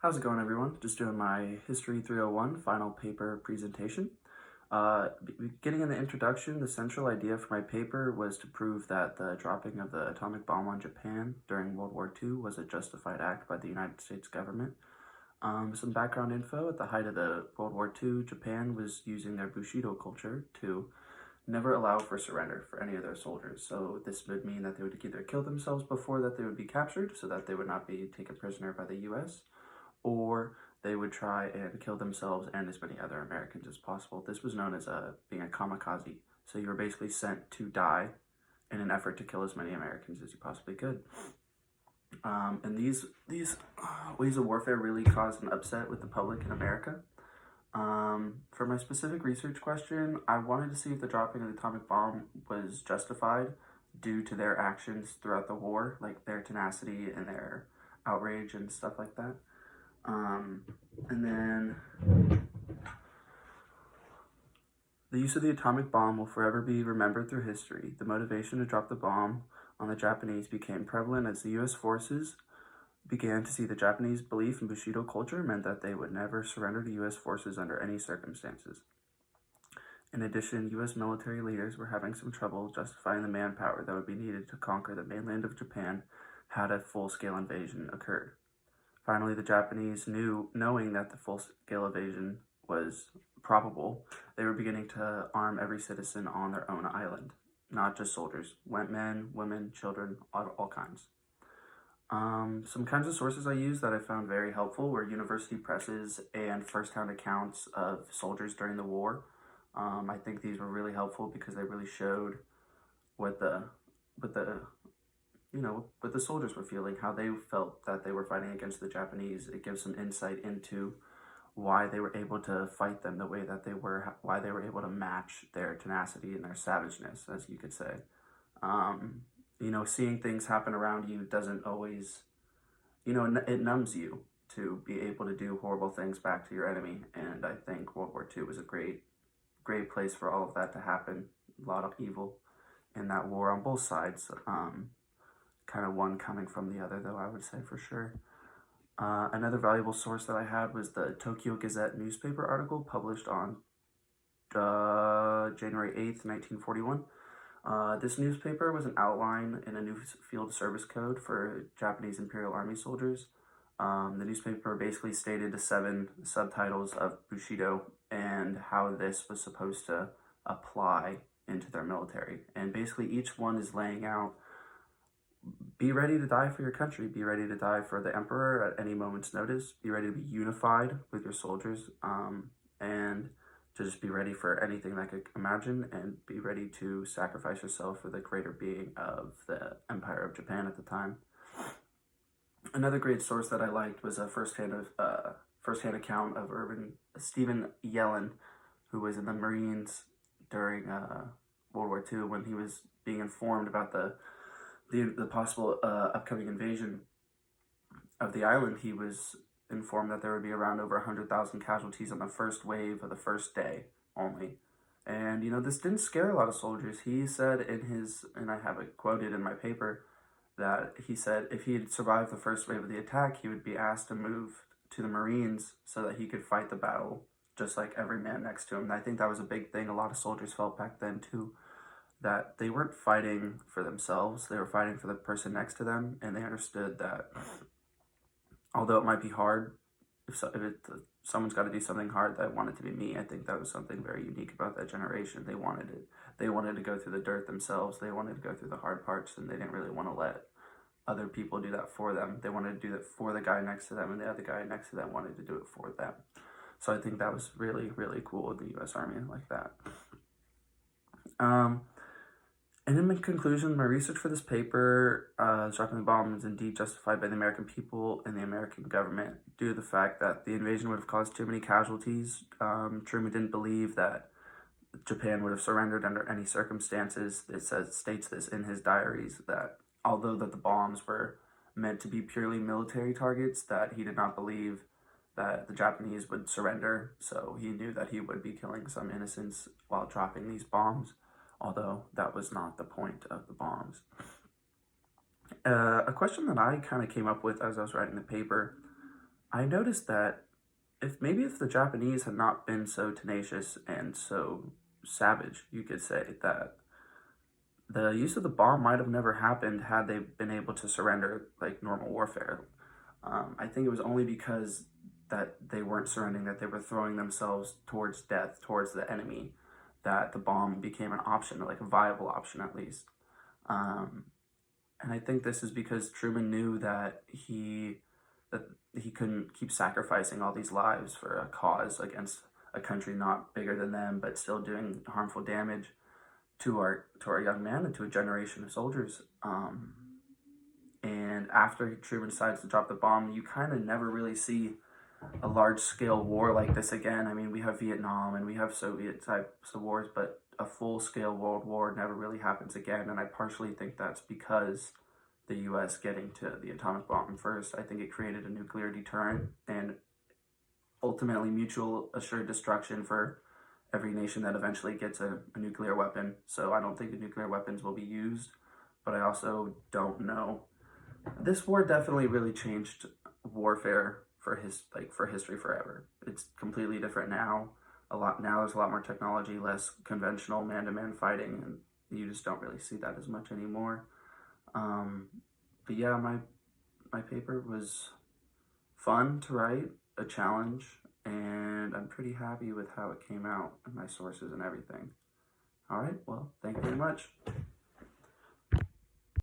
How's it going, everyone? Just doing my History 301 final paper presentation. Beginning in the introduction, the central idea for my paper was to prove that the dropping of the atomic bomb on Japan during World War II was a justified act by the United States government. Some background info: at the height of the World War II, Japan was using their Bushido culture to never allow for surrender for any of their soldiers. So this would mean that they would either kill themselves before that they would be captured so that they would not be taken prisoner by the US, or they would try and kill themselves and as many other Americans as possible. This was known as being a kamikaze. So you were basically sent to die in an effort to kill as many Americans as you possibly could. And these ways of warfare really caused an upset with the public in America. For my specific research question, I wanted to see if the dropping of the atomic bomb was justified due to their actions throughout the war, like their tenacity and their outrage and stuff like that. And then the use of the atomic bomb will forever be remembered through history. The motivation to drop the bomb on the Japanese became prevalent as the U.S. forces began to see the Japanese belief in Bushido culture meant that they would never surrender to U.S. forces under any circumstances. In addition, U.S. military leaders were having some trouble justifying the manpower that would be needed to conquer the mainland of Japan had a full-scale invasion occurred. Finally, the Japanese knowing that the full-scale invasion was probable, they were beginning to arm every citizen on their own island, not just soldiers, men, women, children, all kinds. Some kinds of sources I used that I found very helpful were university presses and first-hand accounts of soldiers during the war. I think these were really helpful because they really showed what the soldiers were feeling, how they felt that they were fighting against the Japanese. It gives some insight into why they were able to fight them the way that they were, why they were able to match their tenacity and their savageness, as you could say. Seeing things happen around you doesn't always, it numbs you to be able to do horrible things back to your enemy. And I think World War II was a great place for all of that to happen. A lot of evil in that war on both sides. Kind of one coming from the other, though, I would say for sure. Another valuable source that I had was the Tokyo Gazette newspaper article published on January 8th, 1941. This newspaper was an outline in a new field service code for Japanese Imperial Army soldiers. The newspaper basically stated the 7 subtitles of Bushido and how this was supposed to apply into their military. And basically each one is laying out: be ready to die for your country, be ready to die for the emperor at any moment's notice, be ready to be unified with your soldiers, and to just be ready for anything that could imagine, and be ready to sacrifice yourself for the greater being of the Empire of Japan at the time. Another great source that I liked was a first-hand account of Stephen Yellen, who was in the Marines during World War II when he was being informed about the possible upcoming invasion of the island. He was informed that there would be around over 100,000 casualties on the first wave of the first day only. And, this didn't scare a lot of soldiers. He said and I have it quoted in my paper, that he said if he had survived the first wave of the attack, he would be asked to move to the Marines so that he could fight the battle just like every man next to him. And I think that was a big thing a lot of soldiers felt back then too, that they weren't fighting for themselves, they were fighting for the person next to them, and they understood that although it might be hard, if someone's got to do something hard, that wanted to be me. I think that was something very unique about that generation. They wanted it. They wanted to go through the dirt themselves. They wanted to go through the hard parts, and they didn't really want to let other people do that for them. They wanted to do that for the guy next to them, and the other guy next to them wanted to do it for them. So I think that was really, really cool in the U.S. Army like that. And in conclusion, my research for this paper, dropping the bomb is indeed justified by the American people and the American government due to the fact that the invasion would have caused too many casualties. Truman didn't believe that Japan would have surrendered under any circumstances. It states this in his diaries, that although that the bombs were meant to be purely military targets, that he did not believe that the Japanese would surrender. So he knew that he would be killing some innocents while dropping these bombs, although that was not the point of the bombs. A question that I kind of came up with as I was writing the paper, I noticed that if the Japanese had not been so tenacious and so savage, you could say that the use of the bomb might have never happened had they been able to surrender like normal warfare. I think it was only because that they weren't surrendering, that they were throwing themselves towards death, towards the enemy, that the bomb became an option, like a viable option at least. Um, and I think this is because Truman knew that he couldn't keep sacrificing all these lives for a cause against a country not bigger than them, but still doing harmful damage to our young men and to a generation of soldiers. And after Truman decides to drop the bomb, you kind of never really see a large scale war like this again. I mean, we have Vietnam and we have Soviet types of wars, but a full scale world war never really happens again. And I partially think that's because the US getting to the atomic bomb first. I think it created a nuclear deterrent and ultimately mutual assured destruction for every nation that eventually gets a nuclear weapon. So I don't think the nuclear weapons will be used, but I also don't know. This war definitely really changed warfare for history forever. It's completely different now. There's a lot more technology, less conventional man-to-man fighting, and you just don't really see that as much anymore. Um, but yeah, my paper was fun to write, a challenge, and I'm pretty happy with how it came out and my sources and everything. All right, well, thank you very much.